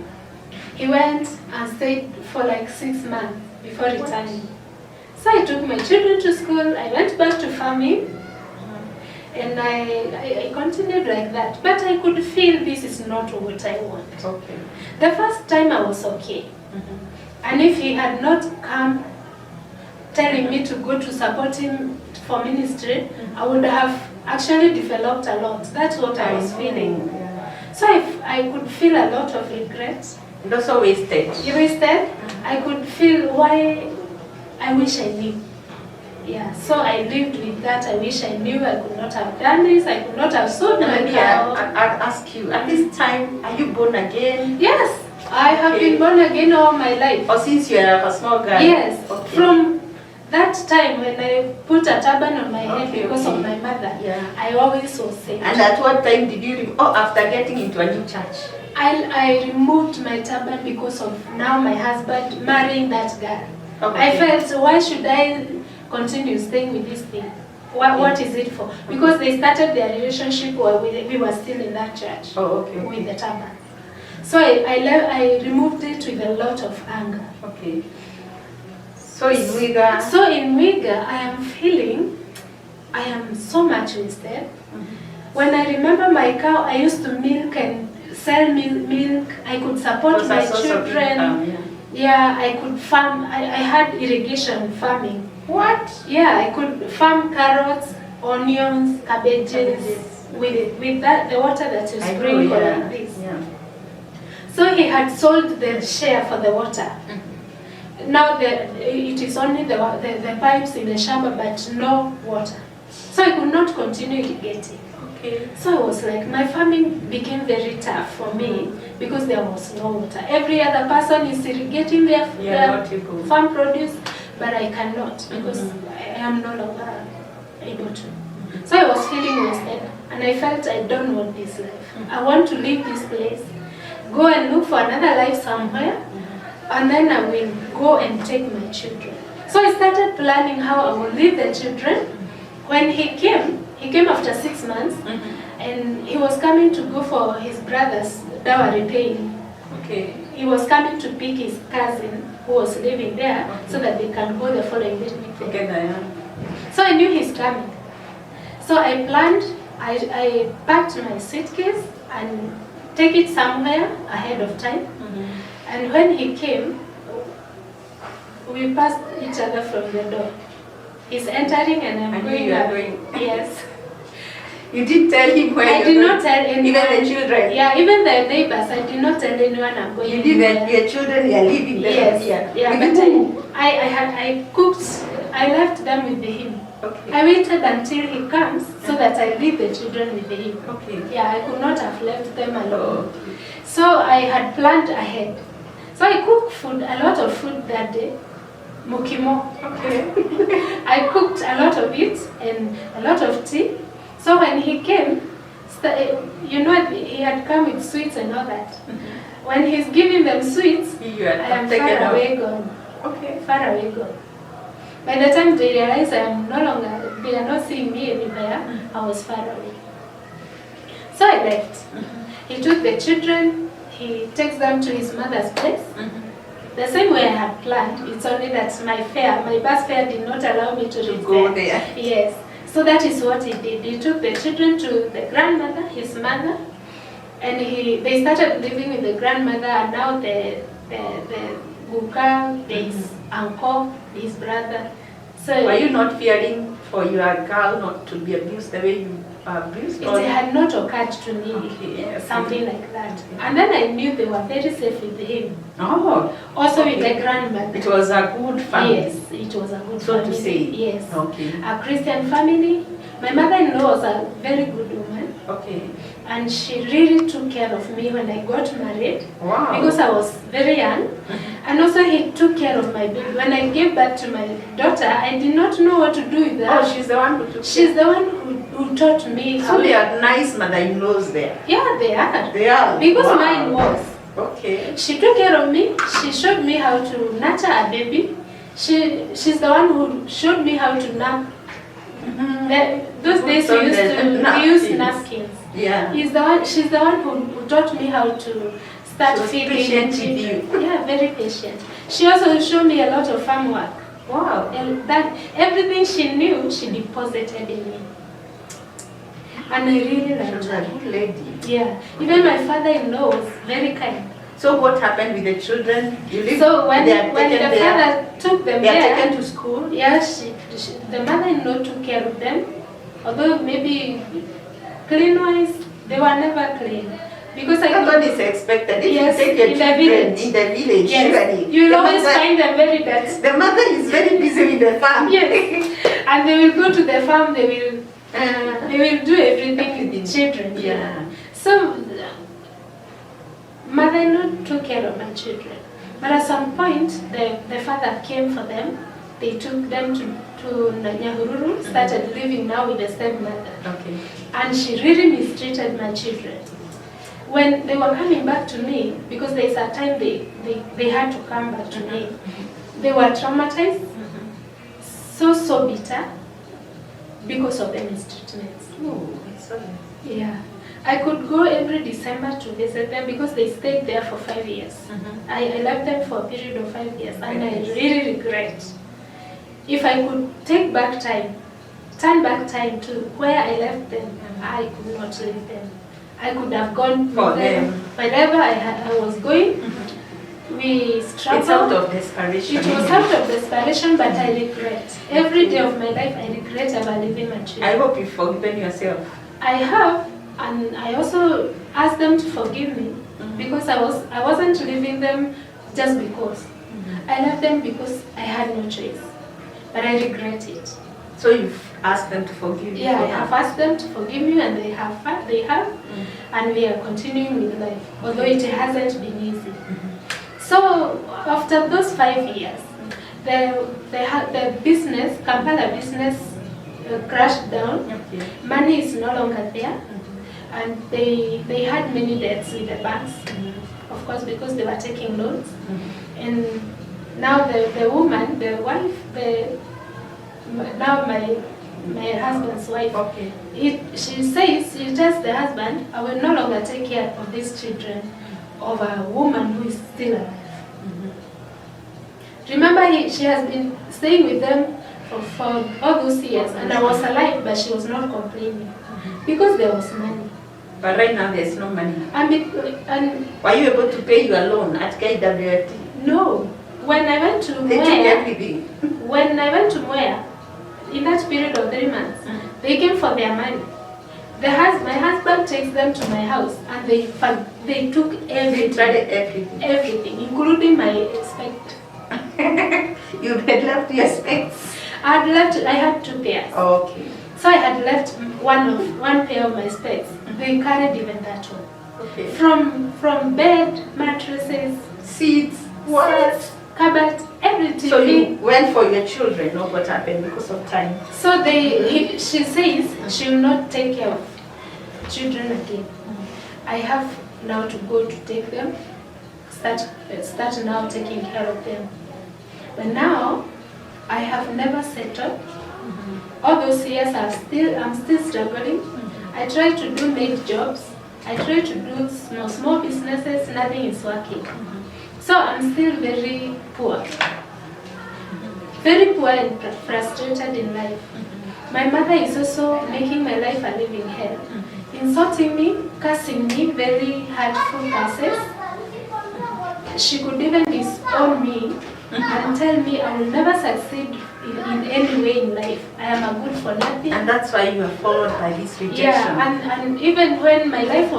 He went and stayed for like 6 months before returning. So I took my children to school, I went back to farming, and I continued like that. But I could feel this is not what I want. Okay. The first time I was okay. And if he had not come telling me to go to support him for ministry, I would have actually developed a lot. That's what I was feeling. So I could feel a lot of regret. And also wasted. Wasted. I could feel why I wish I knew. Yeah, so I lived with that. I wish I knew. I could not have done this. I could not have sold my cow. I'll ask you, at this time, are you born again? Yes, I have been born again all my life. Or since you are a small girl? Yes, okay. From that time when I put a turban on my head because of my mother, I always was saved. And at what time did you, after getting into a new church? I removed my turban because of now my husband marrying that girl. Okay. I felt, why should I continue staying with this thing? What is it for? Because they started their relationship while we were still in that church with the turban. So I removed it with a lot of anger. Okay. So in Muiga? So in Muiga, I am feeling I am so much wasted. When I remember my cow, I used to milk and sell milk. I could support my children. Yeah, I could farm. I had irrigation farming. What? Yeah, I could farm carrots, onions, cabbages with the water that you sprinkle like this. Yeah. So he had sold the share for the water. Now it is only the pipes in the shamba, but no water. So I could not continue irrigating. Okay. So I was like, my farming became very tough for me because there was no water. Every other person is irrigating their farm produce, but I cannot because I am no longer able to. So I was feeling wasted, and I felt I don't want this life. I want to leave this place, go and look for another life somewhere, and then I will go and take my children. So I started planning how I will leave the children. When he came after 6 months, and he was coming to go for his brother's dowry paying. Okay. He was coming to pick his cousin who was living there so that they can go the following week together. So I knew he's coming. So I planned, I packed my suitcase and take it somewhere ahead of time. And when he came, we passed each other from the door. He's entering and I'm going. You are going. Yes. You didn't tell him where I did not tell anyone. Even the children? Yeah, even the neighbors. I did not tell anyone I'm going. You did that. Your children are leaving them. Yes. Yeah, but I cooked. I left them with him. Okay. I waited until he comes so that I leave the children with him. Okay. Yeah, I could not have left them alone. So I had planned ahead. So I cooked food, a lot of food that day. Mukimo. Okay. I cooked a lot of it and a lot of tea. So when he came, you know, he had come with sweets and all that. When he's giving them sweets, I am far away gone. Okay. Far away gone. By the time they realize I am no longer, they are not seeing me anywhere, I was far away. So I left. He took the children, he takes them to his mother's place. The same way I had planned, it's only that my bus fare did not allow me to go there. Yes. So that is what he did. He took the children to the grandmother, his mother, and they started living with the grandmother, and now the Guka, his uncle, his brother. So were you not fearing for your girl not to be abused the way you are abused? It had not occurred to me, something like that. And then I knew they were very safe with him. Oh. Also with the grandmother. It was a good family. Yes, it was a good so family. To say. Yes. Okay. A Christian family. My mother-in-law was a very good woman. Okay. And she really took care of me when I got married. Wow. Because I was very young. And also he took care of my baby. When I gave birth to my daughter, I did not know what to do with her. Oh, she's the one who took She's the one who taught me. So they are nice mother-in-laws there? Yeah, they are. They are? Because mine was. Okay. She took care of me. She showed me how to nurture a baby. She's the one who showed me how to nap. Those days we used to use napkins. Yeah. She's the one who taught me how to start feeding children. Yeah, very patient. She also showed me a lot of farm work. Wow. And that everything she knew, she deposited in me. And I really liked her. Good lady. Yeah. Even my father-in-law was very kind. So what happened with the children? So when the father took them they are there, taken to school? Yes, the mother-in-law took care of them. Although maybe clean-wise, they were never clean. Because I thought it's expected. If yes, you take your children in the village, yes, you will always find them very dirty. The mother is very busy with the farm. Yes, and they will go to the farm. They will do everything with the children. Yeah. So mother-in-law took care of my children. But at some point, the father came for them. They took them to Nyahururu, started living now with the stepmother. Okay. And she really mistreated my children. When they were coming back to me, because there's a time they had to come back to me, they were traumatized, so bitter, because of the mistreatments. Oh, sorry. Yeah. I could go every December to visit them because they stayed there for 5 years. I left them for a period of 5 years, and I really regret. If I could turn back time to where I left them, I could not leave them. I could have gone for them. Wherever I was going, we struggled. It's out of desperation. It was out of desperation, but I regret. Every day of my life, I regret ever leaving my children. I hope you've forgiven yourself. I have, and I also asked them to forgive me because I wasn't leaving them just because. I left them because I had no choice, but I regret it. So you've asked them to forgive you? Yeah, I have asked them to forgive me, and they have, and we are continuing with life, although it hasn't been easy. So after those 5 years, the business, Kampala business, crashed down. Okay. Money is no longer there, and they had many debts with the banks, of course, because they were taking loans. And now the woman, the wife, now my husband's wife, okay. She says, she tells the husband, I will no longer take care of these children of a woman who is still alive. Remember, she has been staying with them for all those years, and I was alive, but she was not complaining because there was money. But right now there's no money. And were you able to pay your loan at KWFT? No. When I went to they took everything. When I went to Mwea, in that period of 3 months, they came for their money. My husband takes them to my house, and they took everything. They tried everything. Everything, including my specs. You had left your specs? I had 2 pairs. Okay. So I had left one pair of my specs. They carried even that one. Okay. From bed, mattresses, seats, What? Cupboard, everything. So you went for your children, not what happened because of time? So she says she will not take care of children again. I have now to go to take them, start now taking care of them. But now, I have never settled. All those years I'm still struggling. I try to do maid jobs. I try to do small businesses, nothing is working. So I'm still very poor. Very poor and frustrated in life. My mother is also making my life a living hell. Insulting me, cursing me, very hurtful curses. She could even disown me and tell me I will never succeed in any way in life. I am a good for nothing. And that's why you are followed by this rejection. Yeah, and even when my life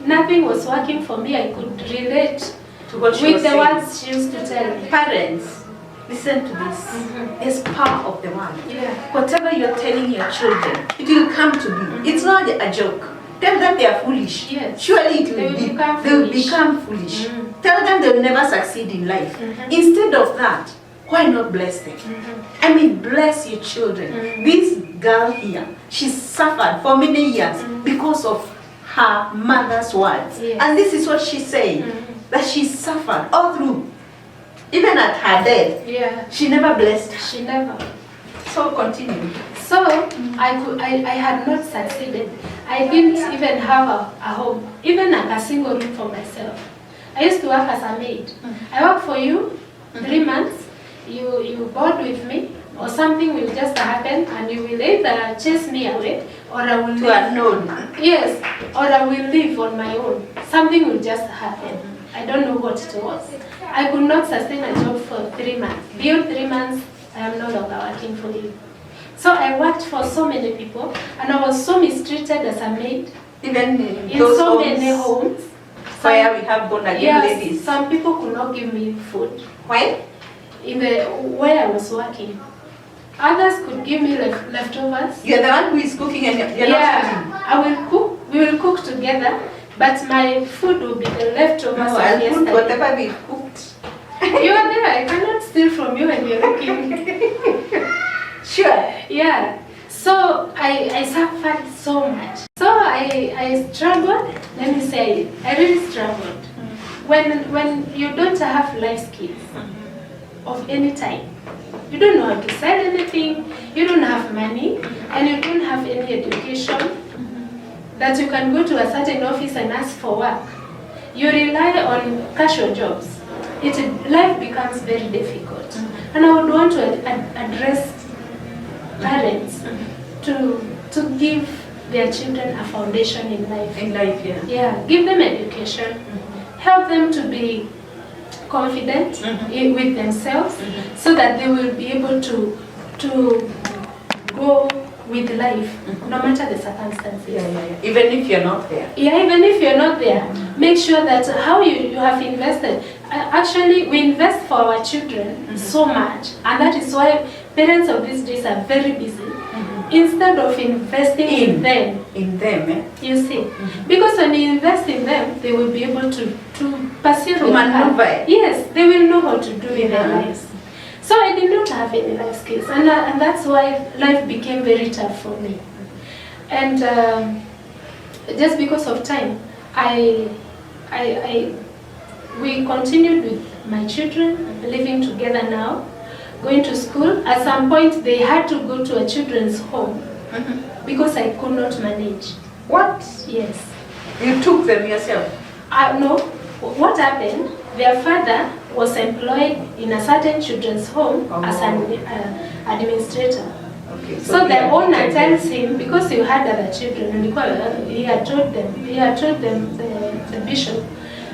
nothing was working for me, I could relate to what she with was the saying. words she used to tell me. Parents, listen to this. There's power of the word. Yeah. Whatever you're telling your children, it will come to be. It's not a joke. Tell them they are foolish. Yes. Surely it They will will be. become They will foolish. become foolish. Tell them they will never succeed in life. Instead of that, why not bless them? I mean, bless your children. This girl here, she suffered for many years because of her mother's words. Yes. And this is what she's saying, that she suffered all through. Even at her death, Yeah. she never blessed her. She never. So continue. So I had not succeeded. I didn't even have a home, even like a single room for myself. I used to work as a maid. I work for you 3 months. You bored with me, or something will just happen, and you will either chase me away, or I will To leave. unknown. Yes, or I will live on my own. Something will just happen. I don't know what it was. I could not sustain a job for 3 months. Beyond 3 months, I am no longer working for you. So I worked for so many people, and I was so mistreated as a maid Even in those so homes many homes. where we have born again Yes, ladies. some people could not give me food Why? in the where I was working. Others could give me leftovers. You're the one who is cooking and you're not cooking. I will cook. We will cook together, but my food will be the leftovers No, of I'll put yesterday. whatever we cooked. You are there. I cannot steal from you when you're cooking. Sure. Yeah. So I suffered so much. So I struggled. Let me say, I really struggled. When you don't have life skills of any type, you don't know how to sell anything, you don't have money, and you don't have any education that you can go to a certain office and ask for work. You rely on casual jobs. Life becomes very difficult. And I would want to address parents to give their children a foundation in life. In life, yeah. Yeah, give them education, help them to be confident with themselves, so that they will be able to go with life, no matter the circumstances. Yeah. Even if you're not there. Yeah, even if you're not there, make sure that how you have invested. Actually, we invest for our children so much, and that is why parents of these days are very busy. Instead of investing in them, you see, because when you invest in them, they will be able to pursue To maneuver. Yes, they will know how to do in their lives. So I did not have any life skills, and that's why life became very tough for me. And just because of time, we continued with my children living together now, going to school. At some point, they had to go to a children's home because I could not manage. What? Yes. You took them yourself? No. What happened? Their father was employed in a certain children's home as an administrator. Okay. So the owner tells him, because you had other children, he had told them, the bishop,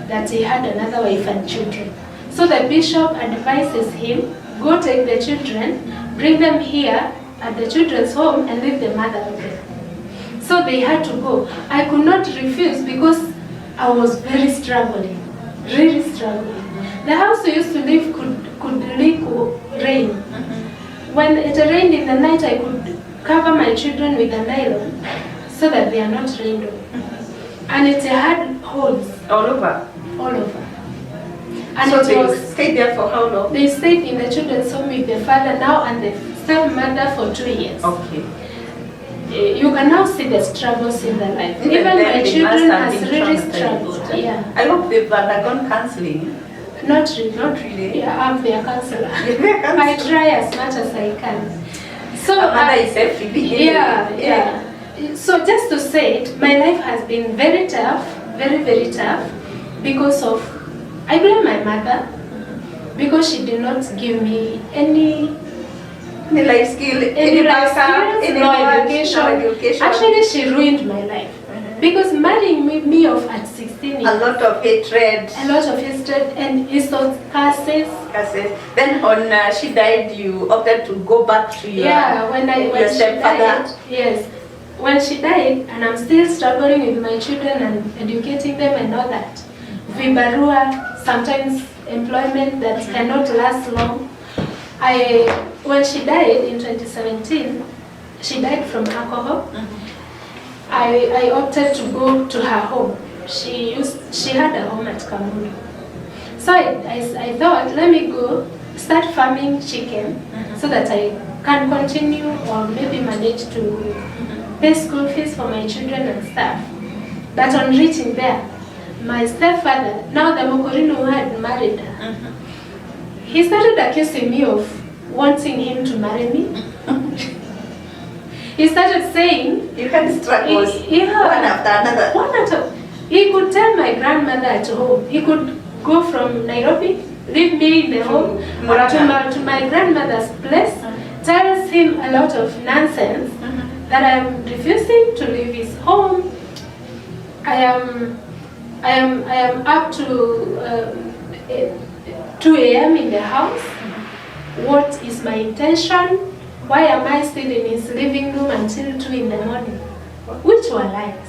that he had another wife and children. So the bishop advises him, go take the children, bring them here at the children's home and leave the mother there. So they had to go. I could not refuse because I was very struggling, really struggling. The house we used to live could leak rain. When it rained in the night, I could cover my children with a nylon so that they are not rained on. And it had holes all over. all over. And so it they was, stayed there for how long? they stayed in the children's home with the father now and the stepmother for 2 years. Okay. You can now see the struggles in their life. Even Even then, my they children must have has been really traumatized. struggled. Yeah. I hope they've undergone counseling. Not really. Not really. Yeah, I'm their counselor. Their counselor. I try as much as I can. So A mother is everything. yeah. So just to say it, my life has been very tough, very, very tough, because of, I blame my mother, because she did not give me any life skill, any life backup, skills, any no knowledge, education. no education. Actually, she ruined my life. Because marrying me off at 16 a years, lot of hatred. a lot of hatred and insult, curses. Then when she died, you opted to go back to your When your she stepfather. died, yes, when she died, and I'm still struggling with my children and educating them and all that. Vibarua, sometimes employment that cannot last long. When she died in 2017, she died from alcohol. I opted to go to her home. She had a home at Kamulu. So I thought, let me go start farming chicken so that I can continue or maybe manage to pay school fees for my children and stuff. But on reaching there, my stepfather, now the Mokorino who had married her, he started accusing me of wanting him to marry me. He started saying, You had struggles one after another. He could tell my grandmother at home. He could go from Nairobi, leave me in the home, to my grandmother's place, tells him a lot of nonsense, that I am refusing to leave his home. I am up to 2 a.m. in the house. What is my intention? Why am I still in his living room until 2 in the morning? Which were lies.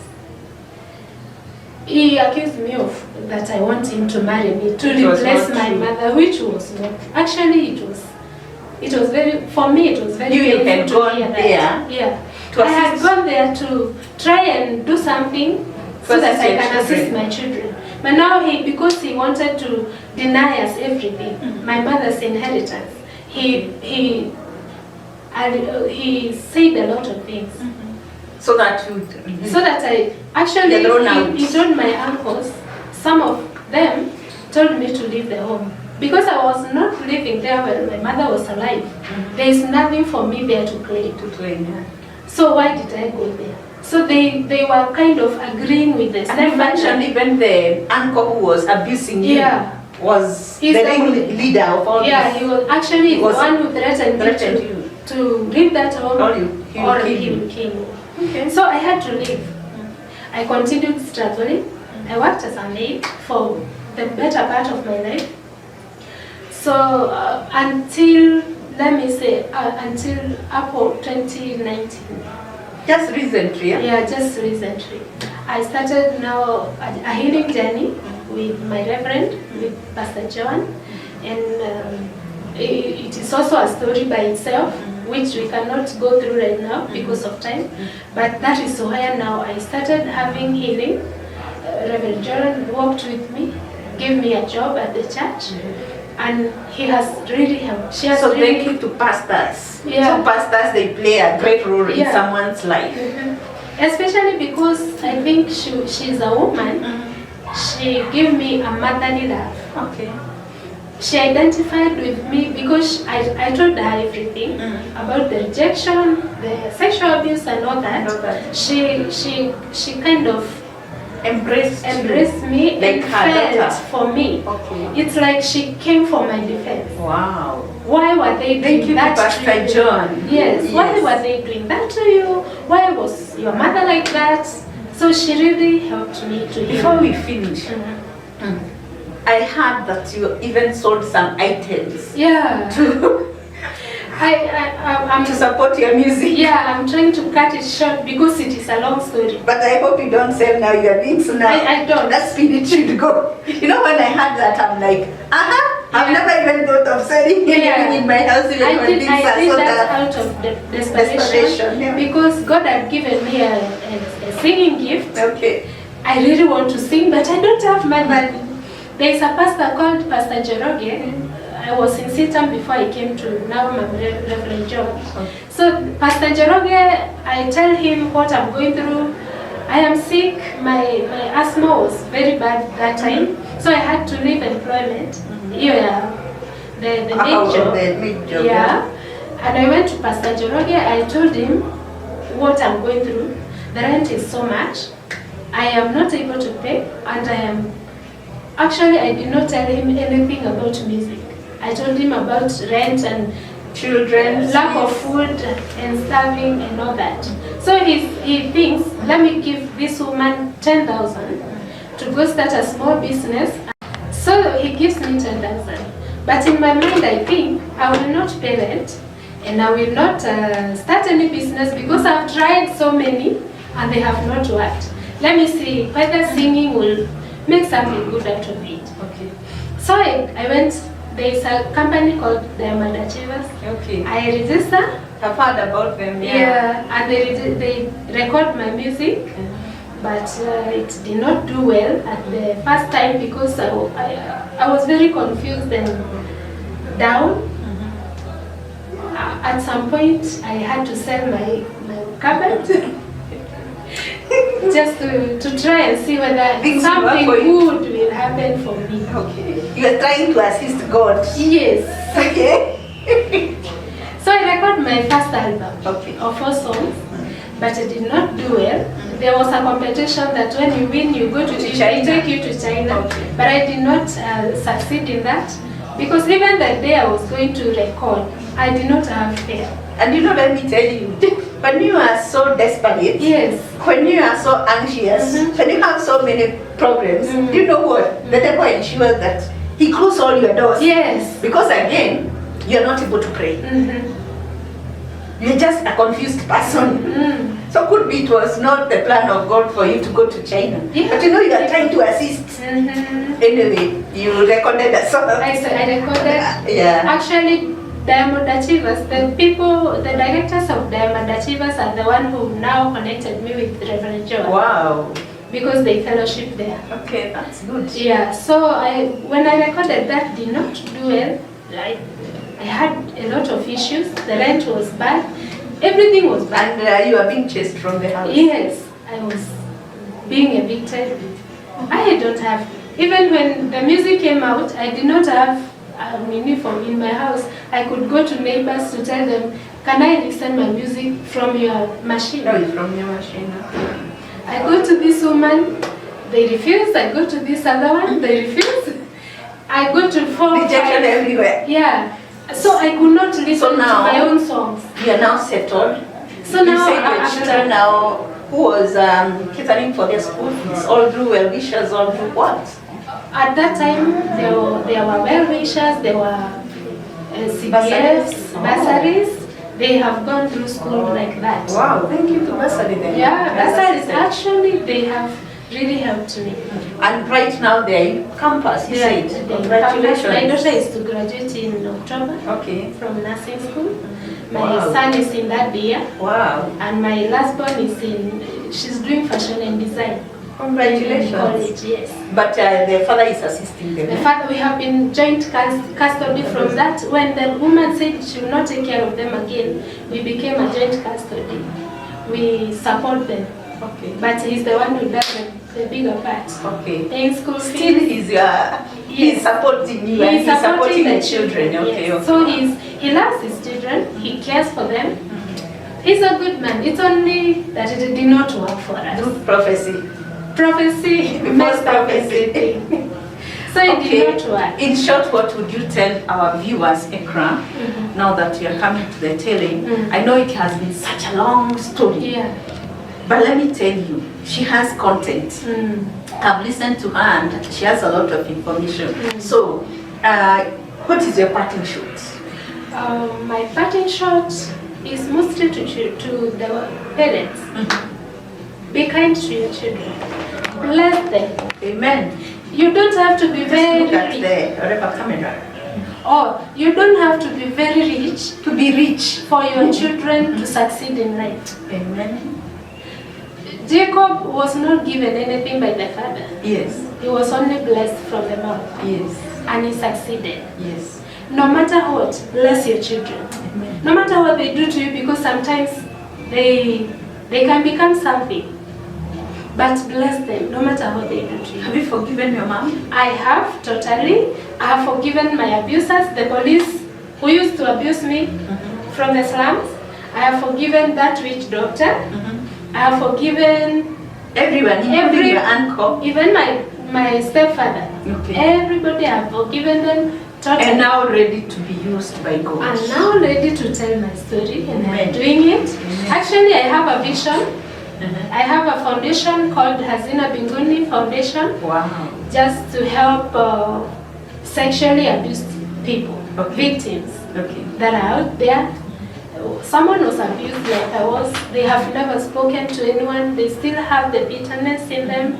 He accused me of that I want him to marry me, to replace my mother, which was not. Actually, it was very, for me, it was very painful to hear that. Yeah. I had gone there to try and do something so that I can assist my children. But now because he wanted to deny us everything, my mother's inheritance, he said a lot of things. So that I actually, he told my uncles, some of them told me to leave the home. Because I was not living there when my mother was alive. There is nothing for me there to claim. So why did I go there? So they were kind of agreeing with this. And you mentioned even the uncle who was abusing you was the leader of all this. Yeah, he was actually the one who threatened you to leave that home or he will kill you. Okay. So I had to leave. I continued struggling. I worked as a maid for the better part of my life. So until, let me say, until April 2019. Just recently? Yeah, just recently. I started now a healing journey with my reverend, with Pastor John. And it is also a story by itself, which we cannot go through right now because of time. But that is where now I started having healing. Reverend John worked with me, gave me a job at the church, and he has really helped. So thank you to pastors. Yeah. So pastors, they play a great role in someone's life. Especially because I think she's a woman. She gave me a motherly love. Okay. She identified with me because I told her everything about the rejection, the sexual abuse and all that. She kind of embraced me like and felt for me. Okay. It's like she came for my defense. Wow. Why were they doing that to Pastor you? John. Yes. Why were they doing that to you? Why was your mother like that? So she really helped me to heal. Before we finish, I heard that you even sold some items. Yeah. I'm to support your music. Yeah, I'm trying to cut it short because it is a long story. But I hope you don't sell now your links now. I don't. That spirit should go. You know, when I heard that, I'm like, I've never even thought of selling anything in my house. I did that out of desperation because God had given me a singing gift. Okay. I really want to sing, but I don't have money. There's a pastor called Pastor Joroge. I was in Sitam before I came to now my Reverend John. So Pastor Joroge, I tell him what I'm going through. I am sick. My asthma was very bad that time, so I had to leave employment. Yeah, the main job. Yeah, and I went to Pastor Joroge. I told him what I'm going through. The rent is so much. I am not able to pay, and I did not tell him anything about music. I told him about rent and children, lack of food and starving and all that. So he thinks, let me give this woman 10,000 to go start a small business. So he gives me 10,000. But in my mind, I think I will not pay rent and I will not start any business because I've tried so many and they have not worked. Let me see whether singing will make something good out of it. Okay. So I went. There is a company called Diamond Achievers. Okay. I register. I've heard about them. Yeah, and they record my music, but it did not do well at the first time because I was very confused and down. At some point, I had to sell my cupboard just to try and see whether something good will happen for me. Okay. You are trying to assist God. Yes. Okay. So I recorded my first album of 4 songs, but it did not do well. There was a competition that when you win, you go to China. They take you to China. Okay. But I did not succeed in that because even the day I was going to record, I did not have fare. And let me tell you, when you are so desperate, yes, when you are so anxious, when you have so many problems, you know what? The devil ensures that he closes all your doors. Yes. Because again, you're not able to pray. You're just a confused person. So could be it was not the plan of God for you to go to China. Yeah. But you are trying to assist. Anyway, you recorded a song. I recorded. Yeah. Actually, Diamond Achievers, the directors of Diamond Achievers are the one who now connected me with Reverend Joel. Wow. Because they fellowship there. Okay, that's good. Yeah, so when I recorded that did not do well. I had a lot of issues. The rent was bad. Everything was bad. And you are being chased from the house. Yes, I was being evicted. I don't have, even when the music came out, I did not have a uniform in my house. I could go to neighbors to tell them, can I listen my music from your machine? No, from your machine. I go to this woman, they refuse. I go to this other one, they refuse. I go to 4 rejection everywhere. Yeah. So I could not listen to my own songs. You are now settled. So now you said your children now who was catering for their school fees, all through well-wishers, all through what? At that time, there were well-wishers, there were CPFs, bursaries. They have gone through school like that. Wow, thank you to bursary then. Yeah, bursaries actually, they have really helped me. And right now they're in campus, you said. Congratulations. My daughter is to graduate in October from nursing school. My son is in that year. Wow. And my last born is she's doing fashion and design. Congratulations. In college, yes. But the father is assisting them. The father, we have been joint custody from that. When the woman said she will not take care of them again, we became a joint custody. We support them. Okay. But he's the one who does the bigger part. Okay. Paying school fees. Still he's supporting you and he's supporting the children. Okay, yes. So he loves his children, he cares for them. He's a good man. It's only that it did not work for us. Good prophecy. Prophecy messed up everything. So it did not work. In short, what would you tell our viewers, Ekra, now that you are coming to the telling? I know it has been such a long story. Yeah. But let me tell you, she has content. I've listened to her and she has a lot of information. So, what is your parting shot? My parting shot is mostly to the parents. Be kind to your children. Bless them. Amen. You don't have to be very look at rich. the camera. Or you don't have to be very rich to be rich for your children to succeed in life. Amen. Jacob was not given anything by the father. Yes. He was only blessed from the mouth. Yes. And he succeeded. Yes. No matter what, bless your children. Amen. No matter what they do to you, because sometimes they can become something. But bless them, no matter what they do to you. Have you forgiven your mom? I have, totally. I have forgiven my abusers, the police who used to abuse me from the slums. I have forgiven that witch doctor. I have forgiven everyone, including your uncle. Even my stepfather. Okay. Everybody, I have forgiven them totally. And now ready to be used by God. I'm now ready to tell my story, and Amen. I'm doing it. Amen. Actually, I have a vision. I have a foundation called Hazina Binguni Foundation. Wow. Just to help sexually abused people, victims that are out there. Someone was abused like I was. They have never spoken to anyone. They still have the bitterness in them.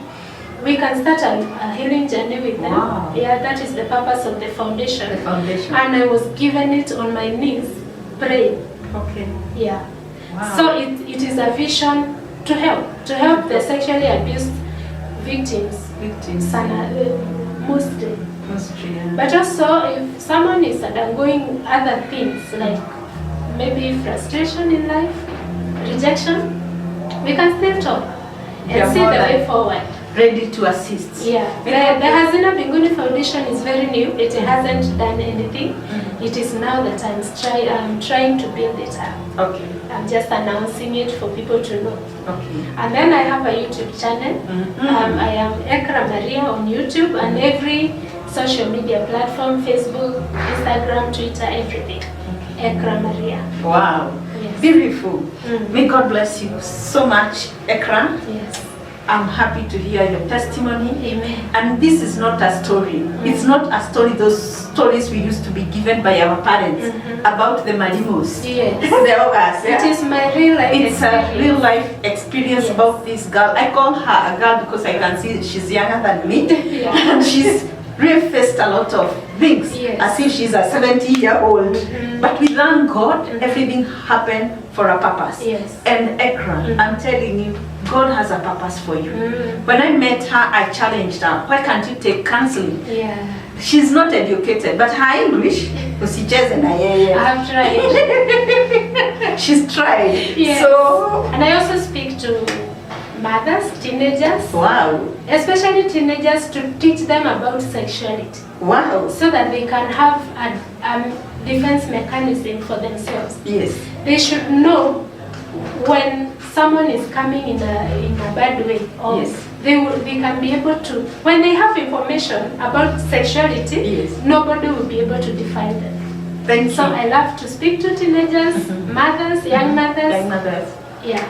We can start a healing journey with them. Wow. Yeah, that is the purpose of the foundation. The foundation. And I was given it on my knees, praying. Okay. Yeah. Wow. So it is a vision to help the sexually abused victims. Mostly. Yeah. But also, if someone is undergoing other things like maybe frustration in life, rejection, we can still talk and see the way forward. Ready to assist. Yeah. The Hazina Binguni Foundation is very new. It hasn't done anything. It is now that I'm trying to build it up. Okay. I'm just announcing it for people to know. Okay. And then I have a YouTube channel. I am Ekra Maria on YouTube and every social media platform, Facebook, Instagram, Twitter, everything. Ekra Maria. Wow. Yes. Beautiful. May God bless you so much, Ekra. Yes. I'm happy to hear your testimony. Amen. And this is not a story. It's not a story, those stories we used to be given by our parents about the Malimos. Yes. The Ogas. It is my real life It's experience. a real life experience about this girl. I call her a girl because I can see she's younger than me. And she's really faced a lot of things, as if she's a 70-year-old. But we thank God, everything happened for a purpose. Yes. And Ekra, I'm telling you, God has a purpose for you. When I met her, I challenged her, why can't you take counseling? Yeah. She's not educated, but her English, usicheze na yeye. I have tried. She's tried. Yes. So, and I also speak to mothers, teenagers. wow. Especially teenagers, to teach them about sexuality. Wow. So that they can have a defense mechanism for themselves. Yes. They should know when someone is coming in a bad way, or they can be able to, when they have information about sexuality, nobody will be able to define them. Thank so you. I love to speak to teenagers, mothers, young mothers. Young mothers. Yeah.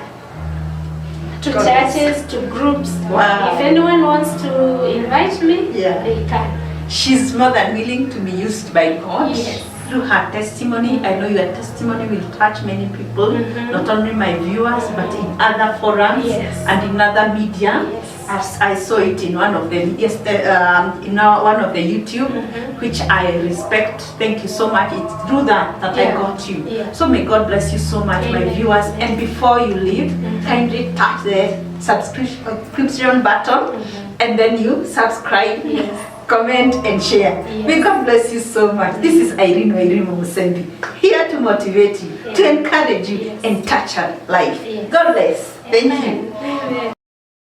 To churches, to groups. Wow. If anyone wants to invite me, they can. She's more than willing to be used by God. Yes. Through her testimony, I know your testimony will touch many people, not only my viewers, but in other forums and in other media. As I saw it in one of the one of the YouTube, which I respect. Thank you so much. It's through that I got you. So may God bless you so much, my viewers. And before you leave, kindly tap the subscription button, and then you subscribe. Comment and share. May God bless you so much. This is Irene Musembi, here to motivate you, to encourage you, and touch your life. God bless. Thank you.